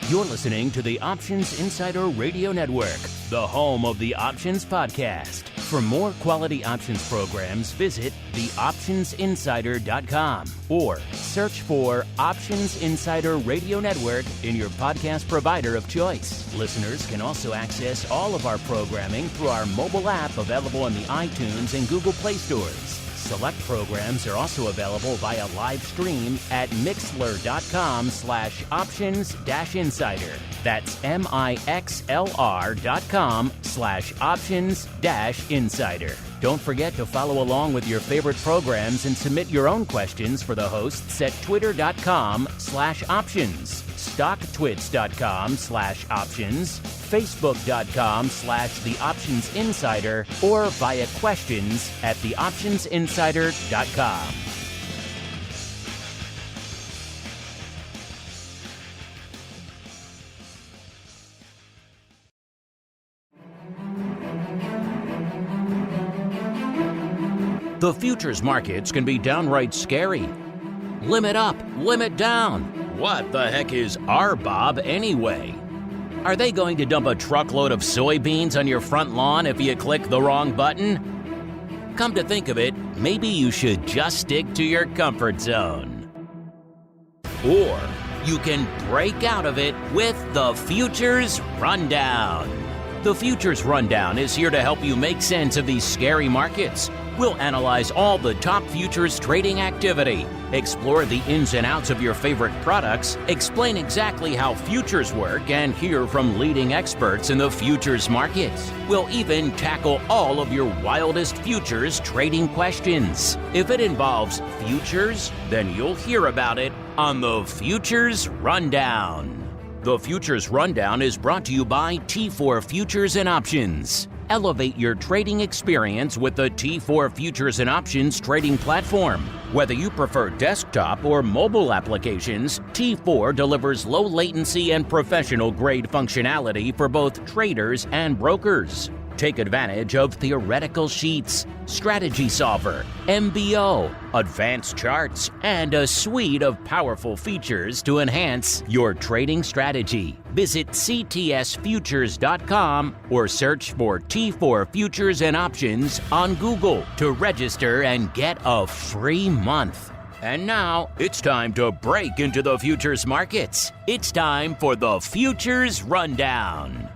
You're listening to the Options Insider Radio Network, the home of the Options Podcast. For more quality options programs, visit theoptionsinsider.com or search for Options Insider Radio Network in your podcast provider of choice. Listeners can also access all of our programming through our mobile app available in the iTunes and Google Play stores. Select programs are also available via live stream at mixlr.com/options-insider. That's mixlr.com/options-insider. Don't forget to follow along with your favorite programs and submit your own questions for the hosts at twitter.com/options, stocktwits.com/options, facebook.com/theoptionsinsider, or via questions at theoptionsinsider.com. The futures markets can be downright scary. Limit up, limit down. What the heck is RBOB anyway? Are they going to dump a truckload of soybeans on your front lawn if you click the wrong button? Come to think of it, maybe you should just stick to your comfort zone. Or you can break out of it with the Futures Rundown. The Futures Rundown is here to help you make sense of these scary markets. We'll analyze all the top futures trading activity, explore the ins and outs of your favorite products, explain exactly how futures work, and hear from leading experts in the futures markets. We'll even tackle all of your wildest futures trading questions. If it involves futures, then you'll hear about it on the Futures Rundown. The Futures Rundown is brought to you by T4 Futures and Options. Elevate your trading experience with the T4 Futures and Options trading platform. Whether you prefer desktop or mobile applications, T4 delivers low latency and professional grade functionality for both traders and brokers. Take advantage of theoretical sheets, strategy solver, MBO, advanced charts, and a suite of powerful features to enhance your trading strategy. Visit ctsfutures.com or search for T4 Futures and Options on Google to register and get a free month. And now, it's time to break into the futures markets. It's time for the Futures Rundown.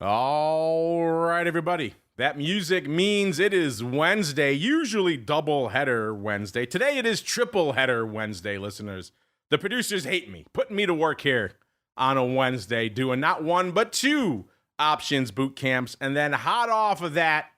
All right, everybody. That music means it is Wednesday, usually double header Wednesday. Today it is triple header Wednesday, listeners. The producers hate me, putting me to work here on a Wednesday, doing not one but two options boot camps. And then hot off of that,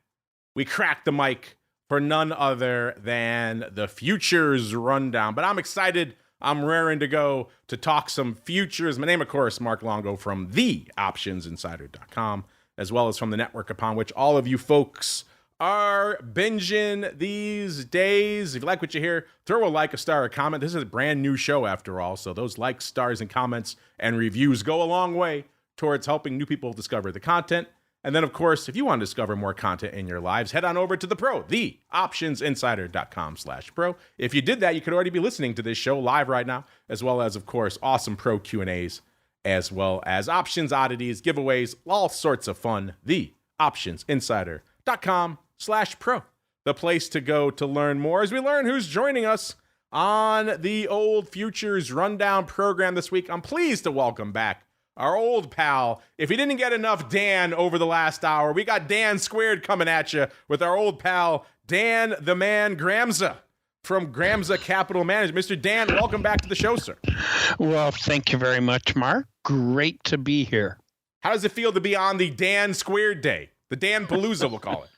we crack the mic for none other than the Futures Rundown. But I'm excited. I'm raring to go to talk some futures. My name, of course, Mark Longo from theoptionsinsider.com, as well as from the network upon which all of you folks are binging these days. If you like what you hear, throw a like, a star, a comment. This is a brand new show after all, so those likes, stars, and comments and reviews go a long way towards helping new people discover the content. And then, of course, if you want to discover more content in your lives, head on over to the pro, theoptionsinsider.com/pro. If you did that, you could already be listening to this show live right now, as well as, of course, awesome pro Q&As, as well as options, oddities, giveaways, all sorts of fun. Theoptionsinsider.com/pro, the place to go to learn more as we learn who's joining us on the old Futures Rundown program this week. I'm pleased to welcome back our old pal. If you didn't get enough Dan over the last hour, we got Dan squared coming at you with our old pal, Dan the Man Gramza from Gramza Capital Management. Mr. Dan, welcome back to the show, sir. Well, thank you very much, Mark. Great to be here. How does it feel to be on the Dan squared day? The Dan Palooza, we'll call it.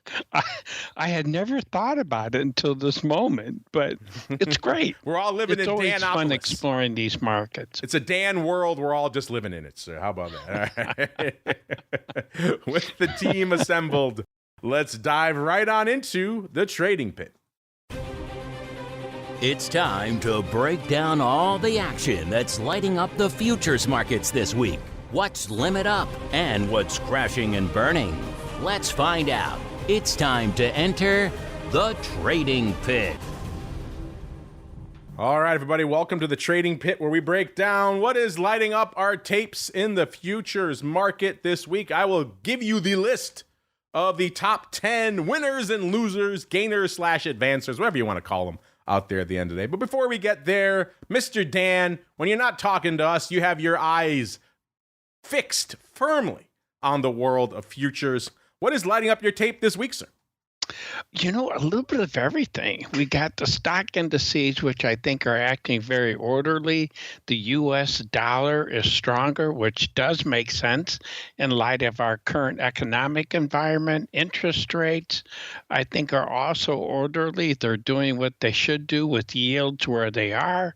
I had never thought about it until this moment, but it's gret. We're all living in Danopolis. It's always fun exploring these markets. It's a Dan world. We're all just living in it, sir. How about that? All right. With the team assembled, let's dive right on into the trading pit. It's time to break down all the action that's lighting up the futures markets this week. What's limit up and what's crashing and burning? Let's find out. It's time to enter the trading pit. All right, everybody, welcome to the Trading Pit, where we break down what is lighting up our tapes in the futures market this week. I will give you the list of the top 10 winners and losers, gainers / advancers, whatever you want to call them, out there at the end of the day. But before we get there, Mr. Dan, when you're not talking to us, you have your eyes fixed firmly on the world of futures. What is lighting up your tape this week, sir? You know, a little bit of everything. We got the stock indices, which I think are acting very orderly. The U.S. dollar is stronger, which does make sense in light of our current economic environment. Interest rates, I think, are also orderly. They're doing what they should do with yields where they are.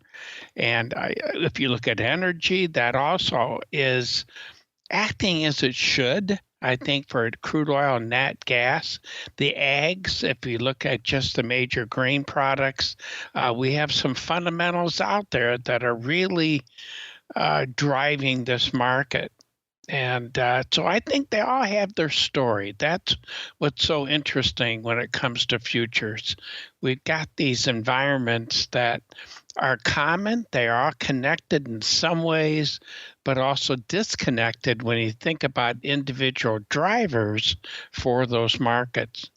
And if you look at energy, that also is acting as it should. I think for crude oil and nat gas, the ags, if you look at just the major grain products, we have some fundamentals out there that are really driving this market. And so I think they all have their story. That's what's so interesting when it comes to futures. We've got these environments that are common. They are all connected in some ways, but also disconnected when you think about individual drivers for those markets.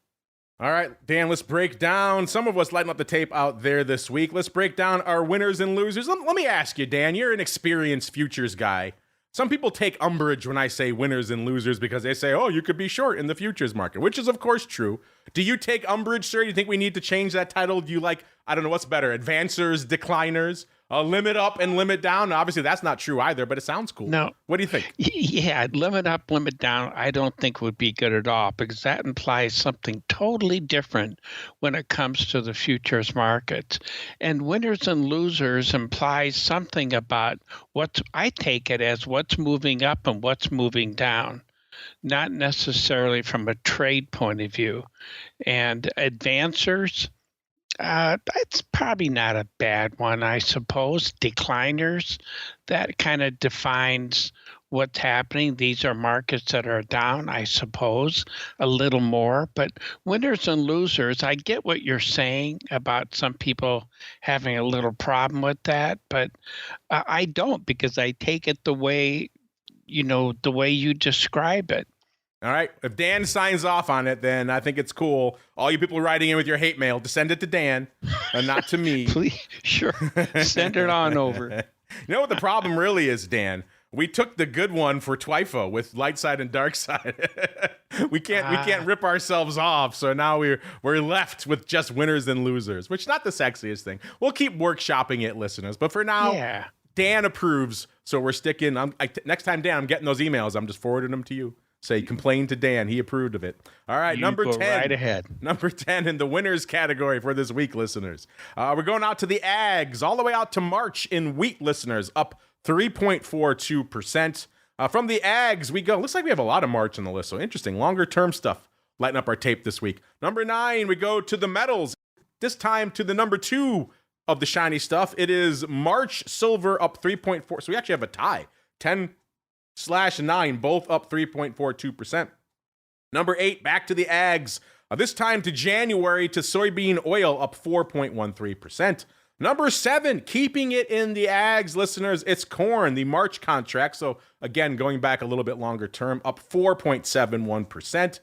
All right, Dan, let's break down some of what's lighting up the tape out there this week. Let's break down our winners and losers. Let me ask you, Dan, you're an experienced futures guy. Some people take umbrage when I say winners and losers because they say, oh, you could be short in the futures market, which is, of course, true. Do you take umbrage, sir? Do you think we need to change that title? Do you like, I don't know, what's better, advancers, decliners, limit up and limit down? Obviously, that's not true either, but it sounds cool. No. What do you think? Yeah, limit up, limit down, I don't think would be good at all because that implies something totally different when it comes to the futures markets. And winners and losers implies something about I take it as what's moving up and what's moving down, not necessarily from a trade point of view. And advancers, that's probably not a bad one, I suppose. Decliners, that kind of defines what's happening. These are markets that are down, I suppose, a little more. But winners and losers, I get what you're saying about some people having a little problem with that, but I don't, because I take it the way you describe it. All right. If Dan signs off on it, then I think it's cool. All you people writing in with your hate mail, to send it to Dan and not to me. Please, sure. Send it on over. You know what the problem really is, Dan? We took the good one for Twifo with light side and dark side. we can't rip ourselves off. So now we're left with just winners and losers, which is not the sexiest thing. We'll keep workshopping it, listeners. But for now, yeah. Dan approves. So we're sticking. Next time, Dan, I'm getting those emails. I'm just forwarding them to you. Say, complain to Dan. He approved of it. All right, number 10. Right ahead. Number 10 in the winners category for this week, listeners. We're going out to the ags, all the way out to March in wheat, listeners, up 3.42%. From the ags, we go. Looks like we have a lot of March on the list, so interesting. Longer term stuff lighting up our tape this week. Number 9, we go to the metals. This time to the number 2 of the shiny stuff. It is March silver up 3.4. So we actually have a tie. 10/9, both up 3.42%. Number 8, back to the ags. This time to January to soybean oil up 4.13%. Number 7, keeping it in the ags, listeners, it's corn, the March contract. So again, going back a little bit longer term, up 4.71%.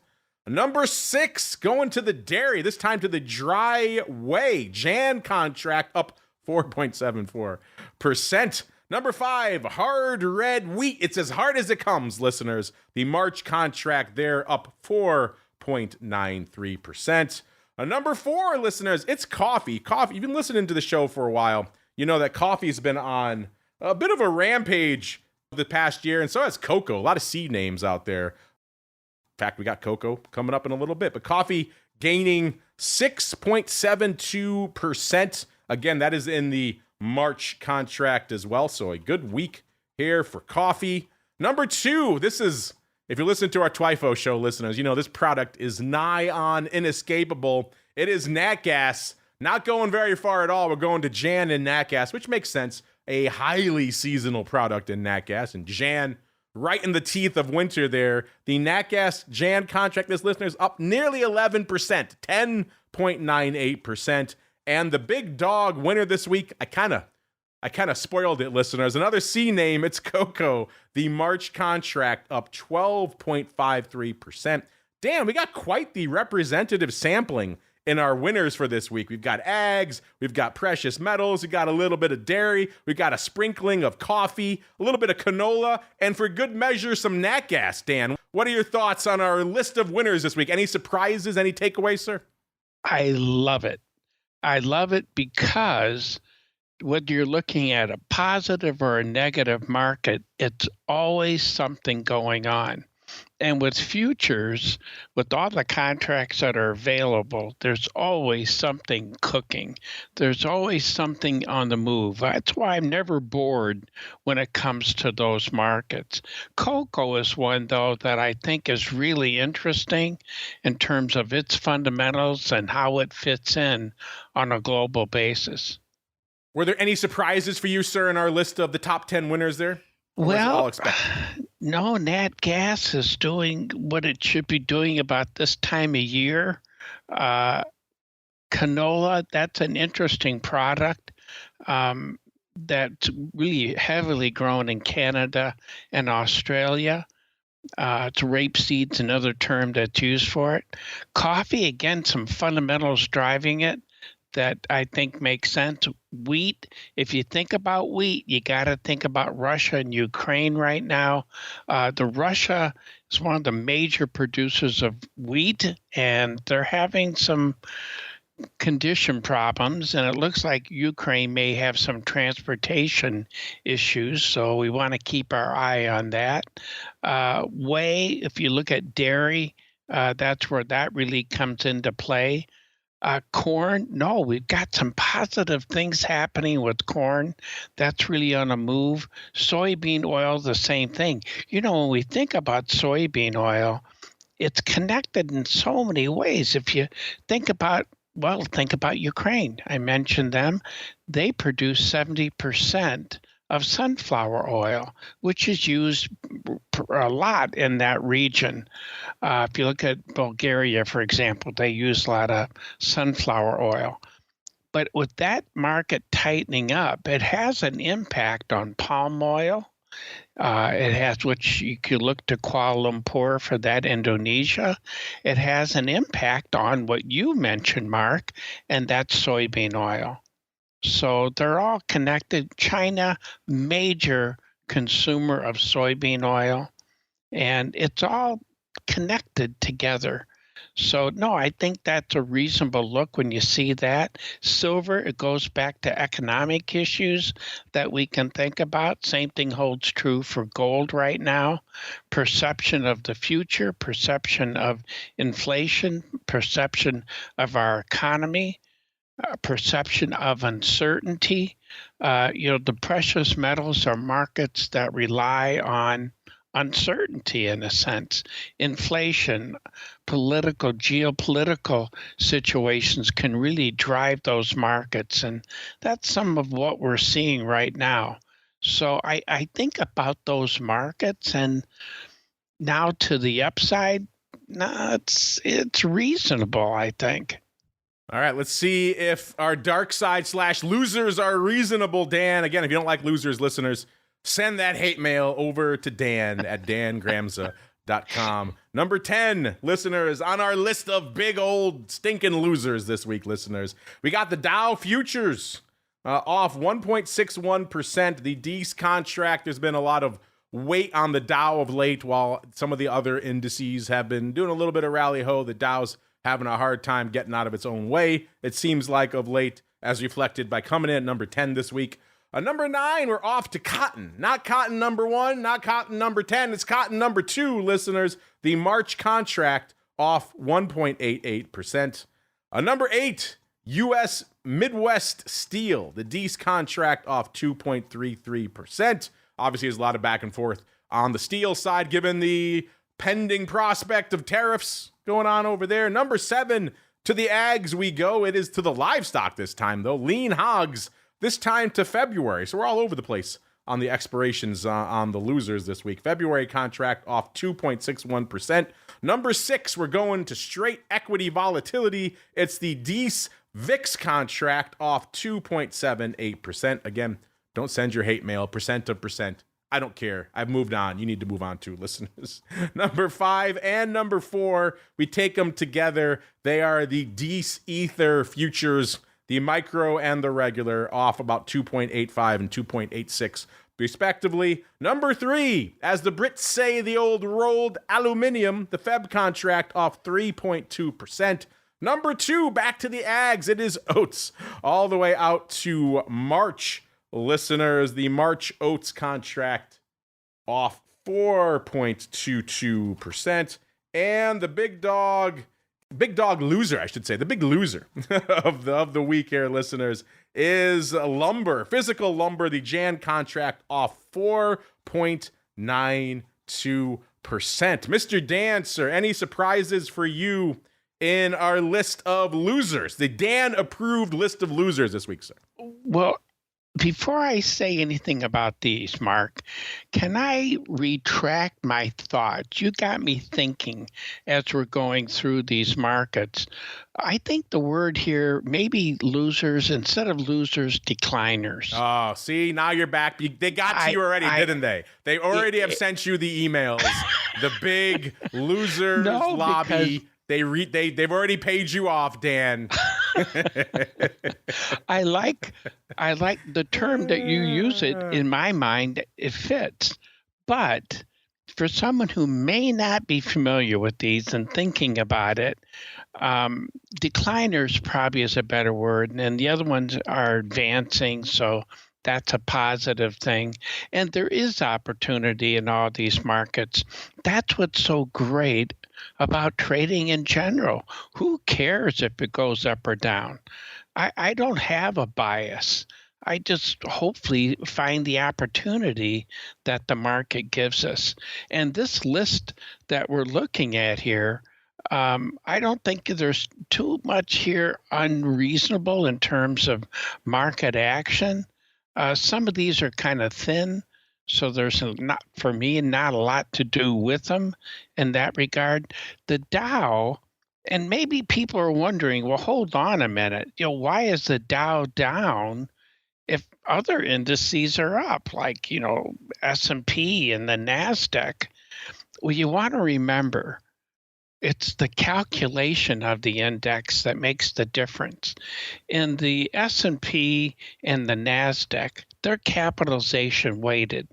Number 6, going to the dairy, this time to the dry whey, Jan contract up 4.74%. Number 5, hard red wheat. It's as hard as it comes, listeners. The March contract there up 4.93%. Number 4, listeners, it's coffee. Coffee, you've been listening to the show for a while. You know that coffee's been on a bit of a rampage the past year, and so has cocoa. A lot of seed names out there. In fact, we got cocoa coming up in a little bit, but coffee gaining 6.72%. Again, that is in the March contract as well. So a good week here for coffee. Number 2, this is, if you listen to our Twifo show, listeners, you know this product is nigh on inescapable. It is nat gas. Not going very far at all. We're going to Jan and nat gas, which makes sense. A highly seasonal product in nat gas. And Jan, right in the teeth of winter there. The nat gas Jan contract, this listeners, up nearly 11%, 10.98%. And the big dog winner this week, I kind of spoiled it, listeners. Another C name, it's cocoa. The March contract up 12.53%. Dan, we got quite the representative sampling in our winners for this week. We've got ags, we've got precious metals, we've got a little bit of dairy, we've got a sprinkling of coffee, a little bit of canola, and for good measure, some nat gas. Dan, what are your thoughts on our list of winners this week? Any surprises, any takeaways, sir? I love it. I love it because whether you're looking at a positive or a negative market, it's always something going on. And with futures, with all the contracts that are available, there's always something cooking. There's always something on the move. That's why I'm never bored when it comes to those markets. Cocoa is one, though, that I think is really interesting in terms of its fundamentals and how it fits in on a global basis. Were there any surprises for you, sir, in our list of the top 10 winners there? Well, no, nat gas is doing what it should be doing about this time of year. Canola, that's an interesting product that's really heavily grown in Canada and Australia. It's rapeseed's another term that's used for it. Coffee, again, some fundamentals driving it that I think makes sense. Wheat, if you think about wheat, you got to think about Russia and Ukraine right now. Russia is one of the major producers of wheat, and they're having some condition problems, and it looks like Ukraine may have some transportation issues, so we want to keep our eye on that. Whey, if you look at dairy, that's where that really comes into play. Corn, no, we've got some positive things happening with corn. That's really on a move. Soybean oil, the same thing. You know, when we think about soybean oil, it's connected in so many ways. If you think about Ukraine. I mentioned them. They produce 70% of sunflower oil, which is used a lot in that region. If you look at Bulgaria, for example, they use a lot of sunflower oil. But with that market tightening up, it has an impact on palm oil. It has, which you could look to Kuala Lumpur for that, Indonesia. It has an impact on what you mentioned, Mark, and that's soybean oil. So they're all connected. China, major consumer of soybean oil, and it's all connected together. So, no, I think that's a reasonable look when you see that. Silver, it goes back to economic issues that we can think about. Same thing holds true for gold right now. Perception of the future, perception of inflation, perception of our economy. Perception of uncertainty. The precious metals are markets that rely on uncertainty in a sense. Inflation, geopolitical situations can really drive those markets. And that's some of what we're seeing right now. So I think about those markets, and now to the upside, it's reasonable, I think. All right, let's see if our dark side / losers are reasonable, Dan. Again, if you don't like losers, listeners, send that hate mail over to Dan at dangramza.com. Number 10, listeners, on our list of big old stinking losers this week, listeners. We got the Dow futures off 1.61%. The DEES contract, there's been a lot of weight on the Dow of late, while some of the other indices have been doing a little bit of rally-ho. The Dow's having a hard time getting out of its own way, it seems like, of late, as reflected by coming in at number 10 this week. Number 9, we're off to cotton. Not cotton number 1, not cotton number 10. It's cotton number 2, listeners. The March contract off 1.88%. Number 8, U.S. Midwest Steel. The DEES contract off 2.33%. Obviously, there's a lot of back and forth on the steel side, given the pending prospect of tariffs going on over there. Number 7, to the ags we go. It is to the livestock this time, though. Lean hogs, this time to February. So we're all over the place on the expirations on the losers this week. February contract off 2.61%. Number 6, we're going to straight equity volatility. It's the DEES VIX contract off 2.78%. Again, don't send your hate mail, percent to percent. I don't care. I've moved on. You need to move on too, listeners. Number 5 and number 4, we take them together. They are the DECE Ether futures, the micro and the regular, off about 2.85 and 2.86 respectively. Number 3, as the Brits say, the old rolled aluminium, the Feb contract off 3.2%. Number 2, back to the Ags. It is oats all the way out to March. Listeners, the March oats contract off 4.22%. And the big dog loser, I should say, the big loser of the week here, listeners, is lumber, physical lumber, the Jan contract off 4.92%. Mr. Dan, sir, any surprises for you in our list of losers, the Dan approved list of losers this week, sir? Well, before I say anything about these, Mark, can I retract my thoughts? You got me thinking as we're going through these markets. I think the word here, maybe losers, instead of losers, decliners. Oh, see, now you're back. They got to you already, didn't they? They already have sent you the emails. The big losers lobby. They've already paid you off, Dan. I like the term that you use it. In my mind, it fits. But for someone who may not be familiar with these and thinking about it, decliners probably is a better word, and the other ones are advancing, so that's a positive thing. And there is opportunity in all these markets. That's what's so great about trading in general. Who cares if it goes up or down? I don't have a bias. I just hopefully find the opportunity that the market gives us. And this list that we're looking at here, I don't think there's too much here unreasonable in terms of market action. Some of these are kind of thin, so there's not a lot to do with them in that regard. The Dow, and maybe people are wondering, well, hold on a minute, why is the Dow down if other indices are up, like S&P and the NASDAQ? Well, you want to remember, it's the calculation of the index that makes the difference. In the S&P and the NASDAQ, they're capitalization weighted,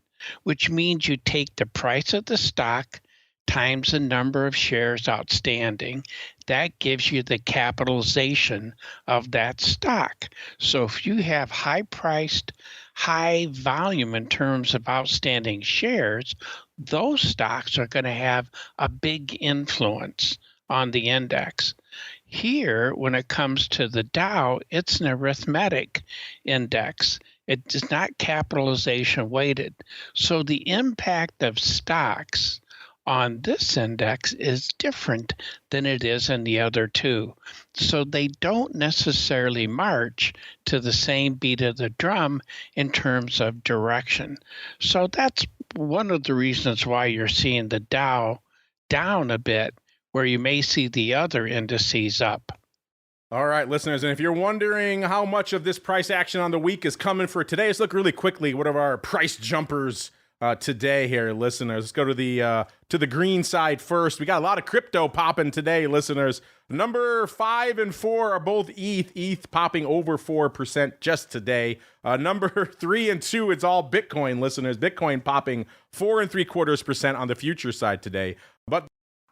which means you take the price of the stock times the number of shares outstanding. That gives you the capitalization of that stock. So if you have high-priced, high volume in terms of outstanding shares, those stocks are going to have a big influence on the index. Here, when it comes to the Dow, it's an arithmetic index. It is not capitalization weighted. So the impact of stocks on this index is different than it is in the other two. So they don't necessarily march to the same beat of the drum in terms of direction. So that's one of the reasons why you're seeing the Dow down a bit, where you may see the other indices up. All right, listeners, and if you're wondering how much of this price action on the week is coming for today, let's look really quickly what are our price jumpers today here, listeners. Let's go to the green side first. We got a lot of crypto popping today, listeners. Number 5 and 4 are both ETH popping over 4% just today. Number 3 and 2, it's all Bitcoin, listeners. Bitcoin popping 4.75% on the future side today. But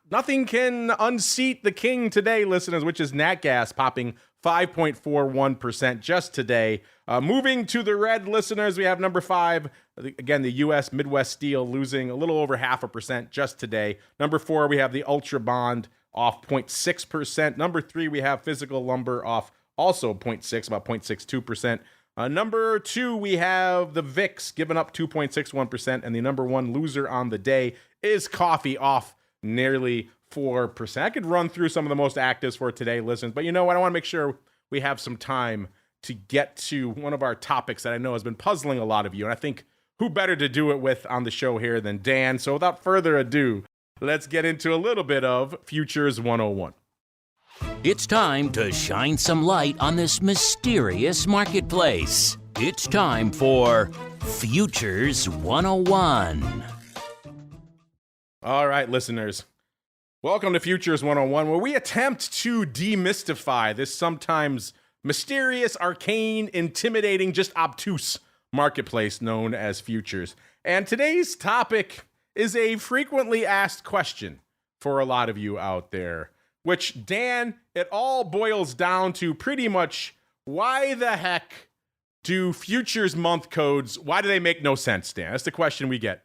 nothing can unseat the king today, listeners, which is Nat Gas popping 5.41% just today. Moving to the red, listeners, we have number 5, again, the U.S. Midwest Steel losing a little over 0.5% just today. Number 4, we have the Ultra Bond off 0.6%. Number 3, we have physical lumber off also 0.6, about 0.62%. Number 2, we have the VIX giving up 2.61%, and the number 1 loser on the day is coffee off nearly 4%. I could run through some of the most actives for today, listeners, but you know what? I want to make sure we have some time to get to one of our topics that I know has been puzzling a lot of you, and I think who better to do it with on the show here than Dan? So without further ado, let's get into a little bit of Futures 101. It's time to shine some light on this mysterious marketplace. It's time for Futures 101. All right, listeners. Welcome to Futures 101, where we attempt to demystify this sometimes mysterious, arcane, intimidating, just obtuse marketplace known as futures. And today's topic is a frequently asked question for a lot of you out there, which, Dan, it all boils down to pretty much why the heck do futures month codes, why do they make no sense, Dan? That's the question we get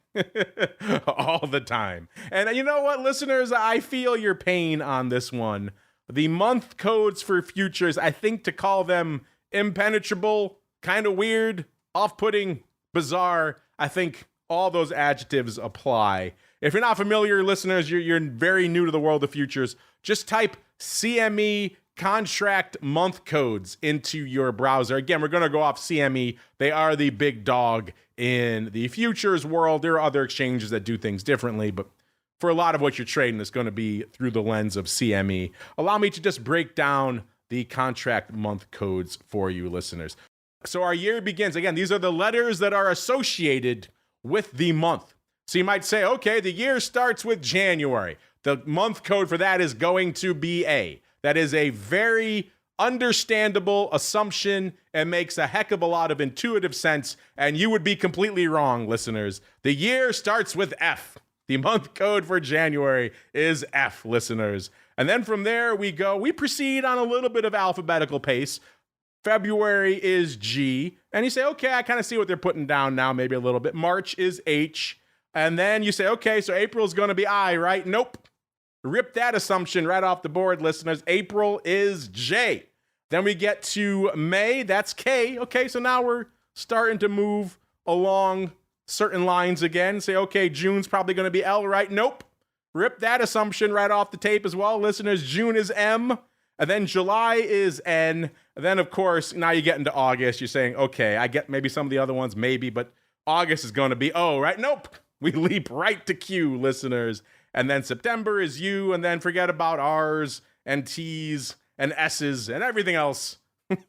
all the time. And you know what, listeners? I feel your pain on this one. The month codes for futures, I think to call them impenetrable, kind of weird, off-putting, bizarre, I think all those adjectives apply. If you're not familiar, listeners, you're very new to the world of futures, just type CME contract month codes into your browser. Again, we're going to go off CME. They are the big dog in the futures world. There are other exchanges that do things differently, but for a lot of what you're trading, it's going to be through the lens of CME. Allow me to just break down the contract month codes for you, listeners. So our year begins. Again, these are the letters that are associated with the month. So you might say, okay, the year starts with January. The month code for that is going to be A. That is a very understandable assumption and makes a heck of a lot of intuitive sense. And you would be completely wrong, listeners. The year starts with F. The month code for January is F, listeners. And then from there we proceed on a little bit of alphabetical pace. February is G. And you say, okay, I kind of see what they're putting down now, maybe a little bit. March is H. And then you say, okay, so April is going to be I, right? Nope. Rip that assumption right off the board, listeners. April is J. Then we get to May. That's K. Okay, so now we're starting to move along certain lines again. Say, okay, June's probably going to be L, right? Nope. Rip that assumption right off the tape as well, listeners. June is M. And then July is N. And then, of course, now you get into August. You're saying, okay, I get maybe some of the other ones, maybe, but August is going to be O, right? Nope. We leap right to Q, listeners. And then September is U, and then forget about R's and T's and S's and everything else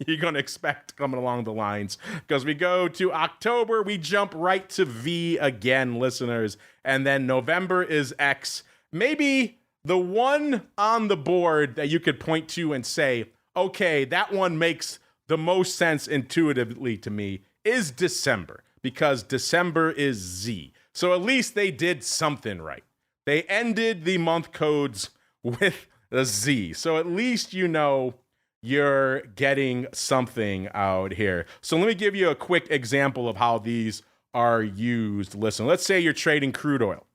you're going to expect coming along the lines. Because we go to October, we jump right to V again, listeners. And then November is X. Maybe the one on the board that you could point to and say, okay, that one makes the most sense intuitively to me is December, because December is Z. So at least they did something right. They ended the month codes with a Z. So at least you know you're getting something out here. So let me give you a quick example of how these are used. Listen, let's say you're trading crude oil.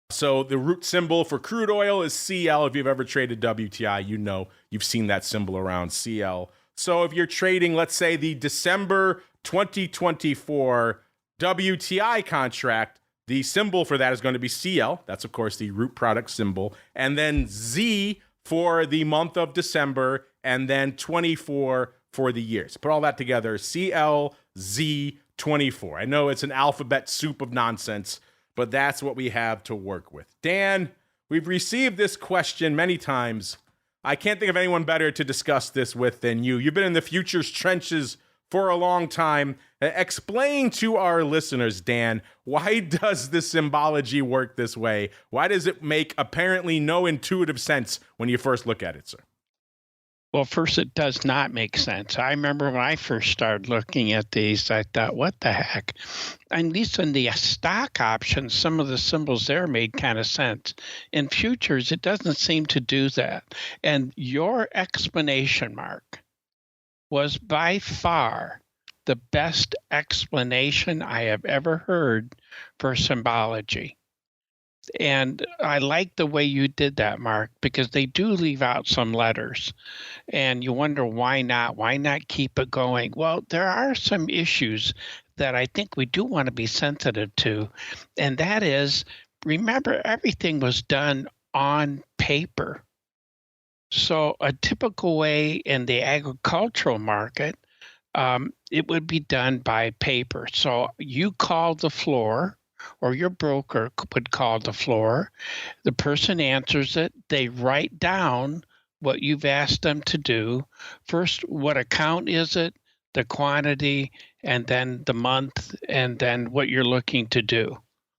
So the root symbol for crude oil is CL. If you've ever traded WTI, you know you've seen that symbol around, CL. So if you're trading, let's say, the December 2024 WTI contract, the symbol for that is going to be CL. That's, of course, the root product symbol. And then Z for the month of December, and then 24 for the year. So put all that together, CLZ24. I know it's an alphabet soup of nonsense, but that's what we have to work with. Dan, we've received this question many times. I can't think of anyone better to discuss this with than you. You've been in the futures trenches for a long time. Explain to our listeners, Dan, why does the symbology work this way? Why does it make apparently no intuitive sense when you first look at it, sir? Well, first, it does not make sense. I remember when I first started looking at these, I thought, what the heck? At least in the stock options, some of the symbols there made kind of sense. In futures, it doesn't seem to do that. And your explanation, Mark, was by far the best explanation I have ever heard for symbology. And I like the way you did that, Mark, because they do leave out some letters. And you wonder why not? Why not keep it going? Well, there are some issues that I think we do want to be sensitive to. And that is, remember, everything was done on paper. So a typical way in the agricultural market, it would be done by paper. So you call the floor, or your broker would call the floor. The person answers it. They write down what you've asked them to do. First, what account is it, the quantity, and then the month, and then what you're looking to do,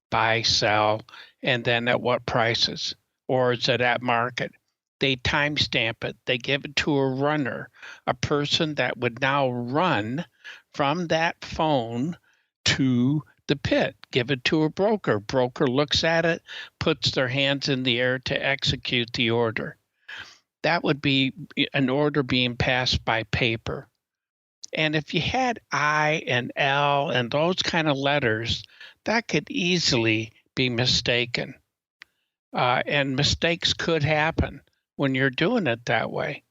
buy, sell, and then at what prices, or is it at market? They timestamp it. They give it to a runner, a person that would now run from that phone to the pit. Give it to a broker. Broker looks at it, puts their hands in the air to execute the order. That would be an order being passed by paper. And if you had I and L and those kind of letters, that could easily be mistaken. And mistakes could happen when you're doing it that way.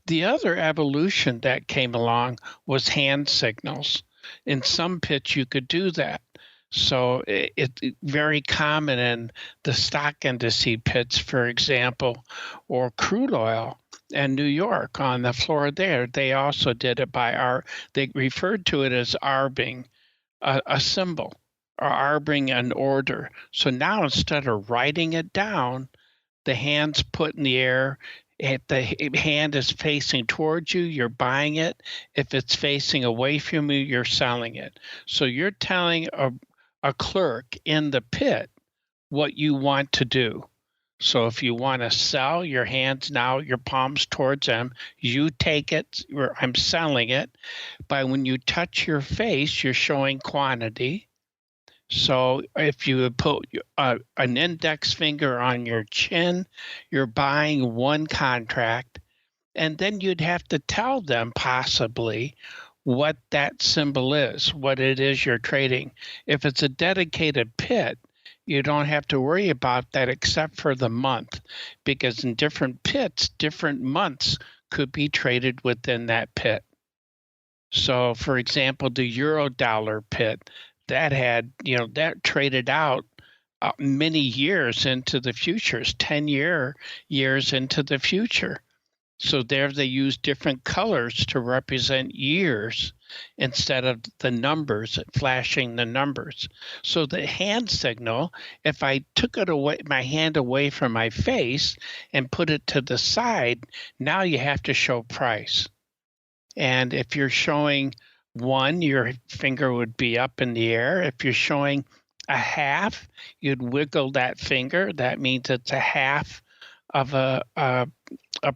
The other evolution that came along was hand signals. In some pits, you could do that. So it's very common in the stock indice pits, for example, or crude oil in New York on the floor there. They also did it they referred to it as arbing, a symbol, or arbing an order. So now instead of writing it down, the hand's put in the air. If the hand is facing towards you, you're buying it. If it's facing away from you, you're selling it. So you're telling a clerk in the pit what you want to do. So if you want to sell, your hands now, your palms towards them, you take it, I'm selling it. But when you touch your face, you're showing quantity. So if you put an index finger on your chin, you're buying one contract, and then you'd have to tell them possibly what that symbol is, what it is you're trading. If it's a dedicated pit, you don't have to worry about that except for the month, because in different pits, different months could be traded within that pit. So, for example, the euro dollar pit, that had, that traded out many years into the futures, 10-years into the future. So there they use different colors to represent years instead of the numbers, flashing the numbers. So the hand signal, if I took it away, my hand away from my face and put it to the side, now you have to show price. And if you're showing one, your finger would be up in the air. If you're showing a half, you'd wiggle that finger. That means it's a half of a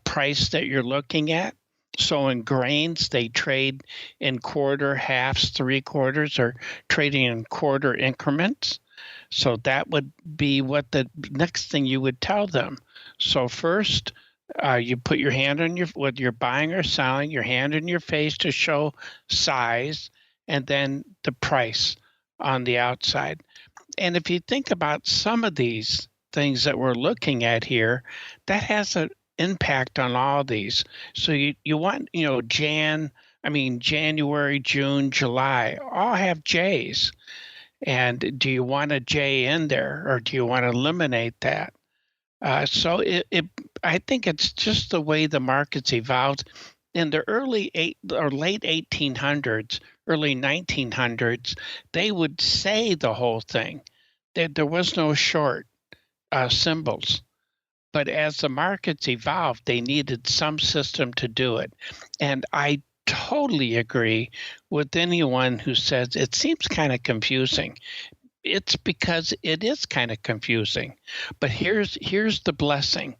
price that you're looking at. So in grains, they trade in quarter, halves, 3/4, or trading in quarter increments. So that would be what the next thing you would tell them. So first, you put your hand on whether you're buying or selling, your hand in your face to show size, and then the price on the outside. And if you think about some of these things that we're looking at here, that has an impact on all these. So you want, January, June, July, all have J's. And do you want a J in there, or do you want to eliminate that? So I think it's just the way the market's evolved. In the late 1800s, early 1900s, they would say the whole thing. There was no short symbols. But as the markets evolved, they needed some system to do it. And I totally agree with anyone who says it seems kind of confusing. It's because it is kind of confusing. But here's the blessing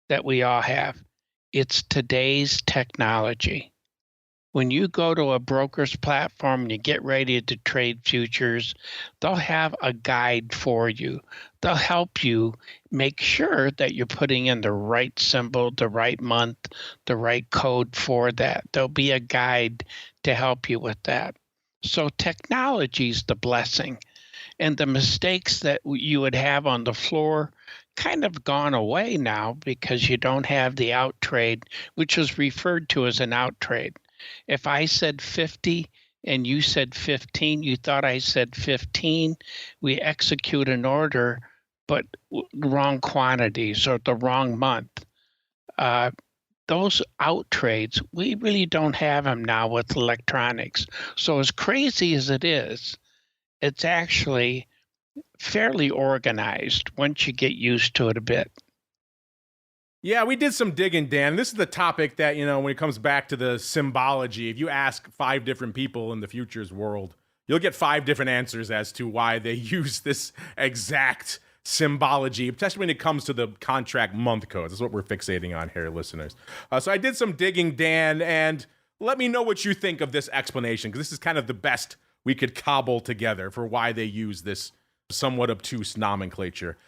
that we all have. It's today's technology. When you go to a broker's platform and you get ready to trade futures, they'll have a guide for you. They'll help you make sure that you're putting in the right symbol, the right month, the right code for that. There'll be a guide to help you with that. So technology is the blessing. And the mistakes that you would have on the floor kind of gone away now because you don't have the out trade, which is referred to as an out trade. If I said 50 and you said 15, you thought I said 15, we execute an order, but wrong quantities or the wrong month. Those out trades, we really don't have them now with electronics. So as crazy as it is, it's actually fairly organized once you get used to it a bit. Yeah, we did some digging, Dan. This is the topic that, when it comes back to the symbology, if you ask 5 different people in the futures world, you'll get 5 different answers as to why they use this exact symbology, especially when it comes to the contract month codes. That's what we're fixating on here, listeners. So I did some digging, Dan, and let me know what you think of this explanation, because this is kind of the best we could cobble together for why they use this somewhat obtuse nomenclature.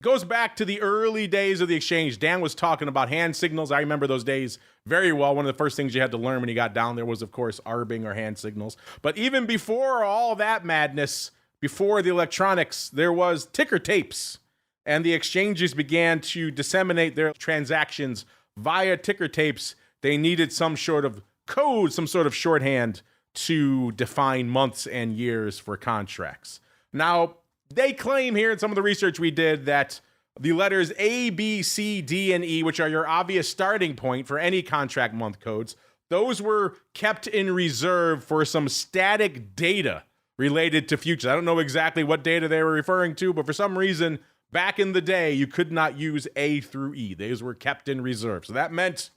Goes back to the early days of the exchange. Dan was talking about hand signals. I remember those days very well. One of the first things you had to learn when you got down there was, of course, arbing or hand signals. But even before all that madness, before the electronics, there was ticker tapes. And the exchanges began to disseminate their transactions via ticker tapes. They needed some sort of code, some sort of shorthand to define months and years for contracts. Now, they claim here in some of the research we did that the letters A, B, C, D, and E, which are your obvious starting point for any contract month codes, those were kept in reserve for some static data related to futures. I don't know exactly what data they were referring to, but for some reason, back in the day, you could not use A through E. Those were kept in reserve. So that meant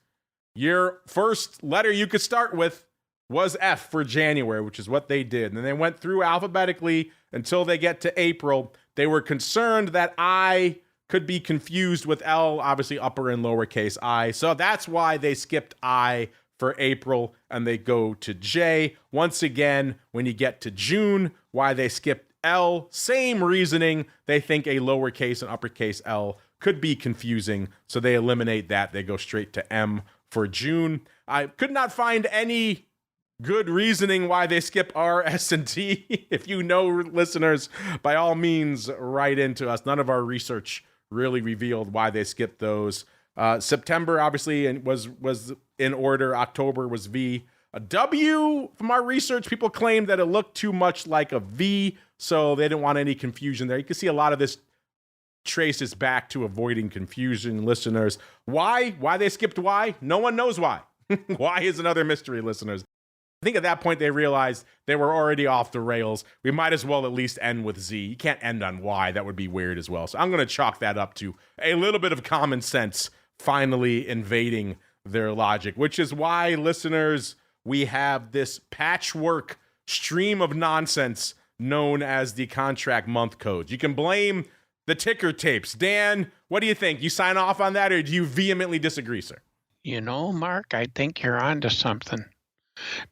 your first letter you could start with was F for January, which is what they did. And then they went through alphabetically until they get to April. They were concerned that I could be confused with L, obviously upper and lowercase I. So that's why they skipped I for April and they go to J. Once again, when you get to June, why they skipped L, same reasoning. They think a lowercase and uppercase L could be confusing. So they eliminate that. They go straight to M for June. I could not find any good reasoning why they skip R, S, and T. If you know, listeners, by all means, write into us. None of our research really revealed why they skipped those. September, obviously, was in order. October was V. A W, from our research, people claimed that it looked too much like a V, so they didn't want any confusion there. You can see a lot of this traces back to avoiding confusion, listeners. Why? Why they skipped Y? No one knows why. Y is another mystery, listeners. I think at that point they realized they were already off the rails. We might as well at least end with Z. You can't end on Y. That would be weird as well. So I'm going to chalk that up to a little bit of common sense finally invading their logic, which is why, listeners, we have this patchwork stream of nonsense known as the contract month codes. You can blame the ticker tapes. Dan, what do you think? You sign off on that, or do you vehemently disagree, sir? Mark, I think you're onto something.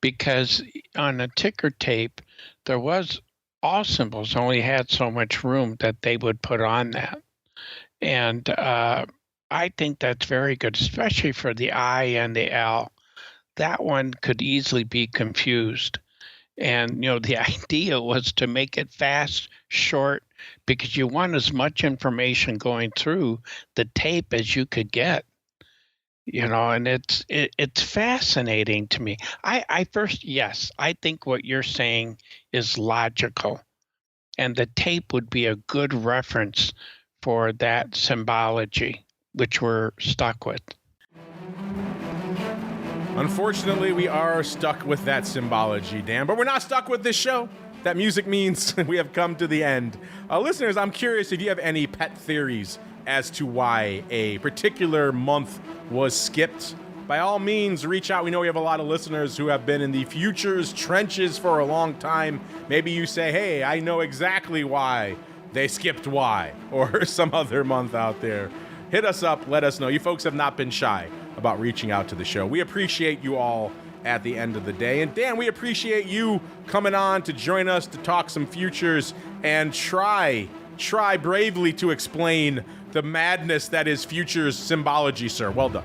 Because on a ticker tape, there was all symbols only had so much room that they would put on that. And I think that's very good, especially for the I and the L. That one could easily be confused. And, the idea was to make it fast, short, because you want as much information going through the tape as you could get. And it's fascinating to me. I think what you're saying is logical, and the tape would be a good reference for that symbology, which we're stuck with. Unfortunately, we are stuck with that symbology, Dan, but we're not stuck with this show. That music means we have come to the end. Listeners, I'm curious if you have any pet theories as to why a particular month was skipped. By all means, reach out. We know we have a lot of listeners who have been in the futures trenches for a long time. Maybe you say, hey, I know exactly why they skipped Y or some other month out there. Hit us up. Let us know. You folks have not been shy about reaching out to the show. We appreciate you all at the end of the day. And Dan, we appreciate you coming on to join us to talk some futures and try bravely to explain the madness that is futures symbology, sir. Well done.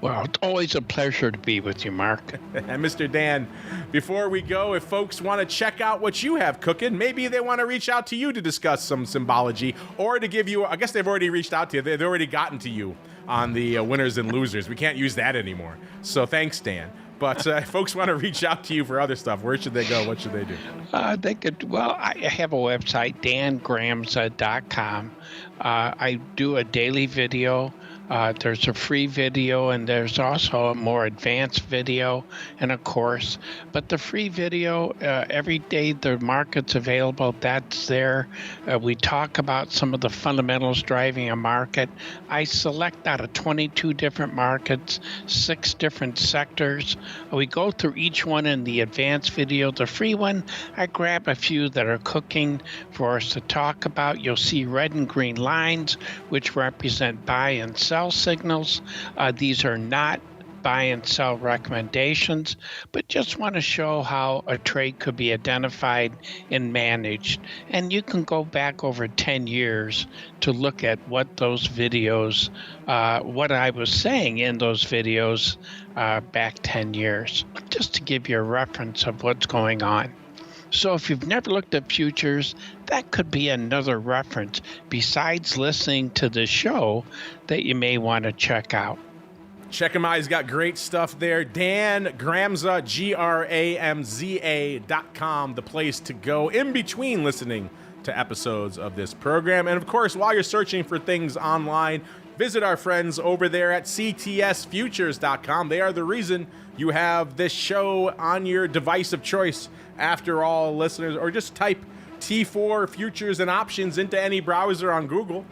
Well, it's always a pleasure to be with you, Mark. And Mr. Dan, before we go, if folks want to check out what you have cooking, maybe they want to reach out to you to discuss some symbology or to give you, I guess they've already reached out to you. They've already gotten to you on the winners and losers. We can't use that anymore. So thanks, Dan. But if folks want to reach out to you for other stuff, where should they go? What should they do? I have a website, dangramza.com. I do a daily video There's a free video, and there's also a more advanced video and a course. But the free video, every day the market's available, that's there. We talk about some of the fundamentals driving a market. I select out of 22 different markets, 6 different sectors. We go through each one in the advanced video. The free one, I grab a few that are cooking for us to talk about. You'll see red and green lines, which represent buy and sell signals. These are not buy and sell recommendations, but just want to show how a trade could be identified and managed. And you can go back over 10 years to look at what those videos, what I was saying in those videos back 10 years, just to give you a reference of what's going on. So if you've never looked at futures, that could be another reference besides listening to the show that you may want to check out. Check him out. He's got great stuff there. Dan Gramza, GRAMZA.com, the place to go in between listening to episodes of this program. And of course, while you're searching for things online, visit our friends over there at ctsfutures.com. They are the reason you have this show on your device of choice. After all, listeners, or just type T4 futures and options into any browser on Google.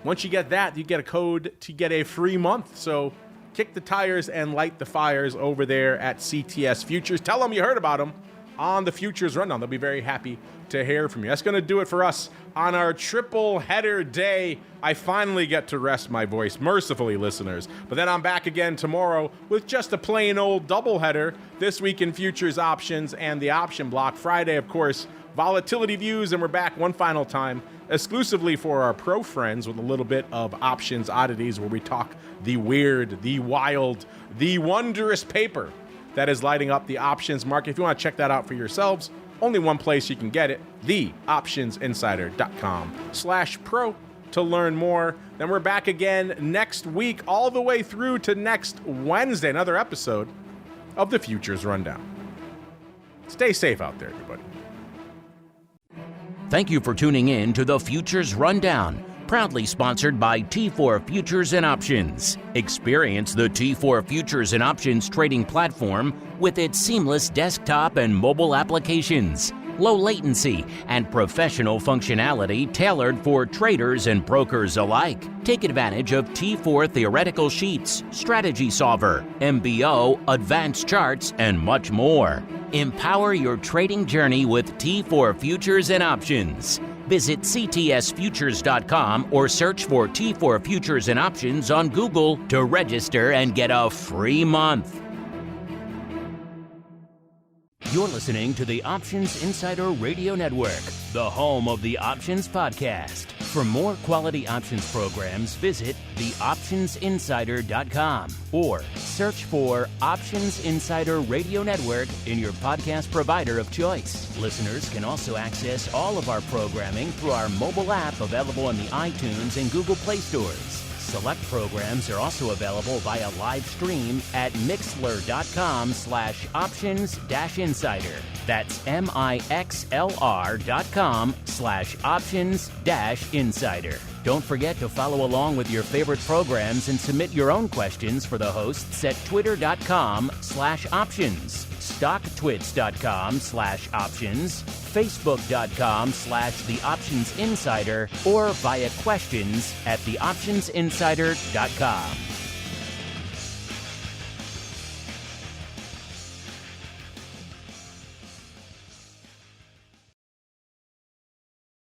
Once you get that, you get a code to get a free month. So kick the tires and light the fires over there at CTS Futures. Tell them you heard about them on the Futures Rundown. They'll be very happy to hear from you. That's going to do it for us on our triple header day. I finally get to rest my voice, mercifully, listeners. But then I'm back again tomorrow with just a plain old double header. This week in futures options and the option block. Friday, of course, volatility views, and we're back one final time exclusively for our pro friends with a little bit of options oddities where we talk the weird, the wild, the wondrous paper that is lighting up the options market. If you want to check that out for yourselves, only one place you can get it, theoptionsinsider.com/pro to learn more. Then we're back again next week, all the way through to next Wednesday, another episode of the Futures Rundown. Stay safe out there, everybody. Thank you for tuning in to the Futures Rundown, proudly sponsored by T4 Futures and Options. Experience the T4 Futures and Options trading platform with its seamless desktop and mobile applications, low latency, and professional functionality tailored for traders and brokers alike. Take advantage of T4 theoretical sheets, strategy solver, MBO, advanced charts, and much more. Empower your trading journey with T4 Futures and Options. Visit ctsfutures.com or search for T4 Futures and Options on Google to register and get a free month. You're listening to the Options Insider Radio Network, the home of the Options Podcast. For more quality options programs, visit theoptionsinsider.com or search for Options Insider Radio Network in your podcast provider of choice. Listeners can also access all of our programming through our mobile app available on the iTunes and Google Play stores. Select programs are also available via live stream at mixlr.com/options-insider. That's mixlr.com/options-insider. Don't forget to follow along with your favorite programs and submit your own questions for the hosts at twitter.com/options, stocktwits.com/options, facebook.com/theoptionsinsider, or via questions at theoptionsinsider.com.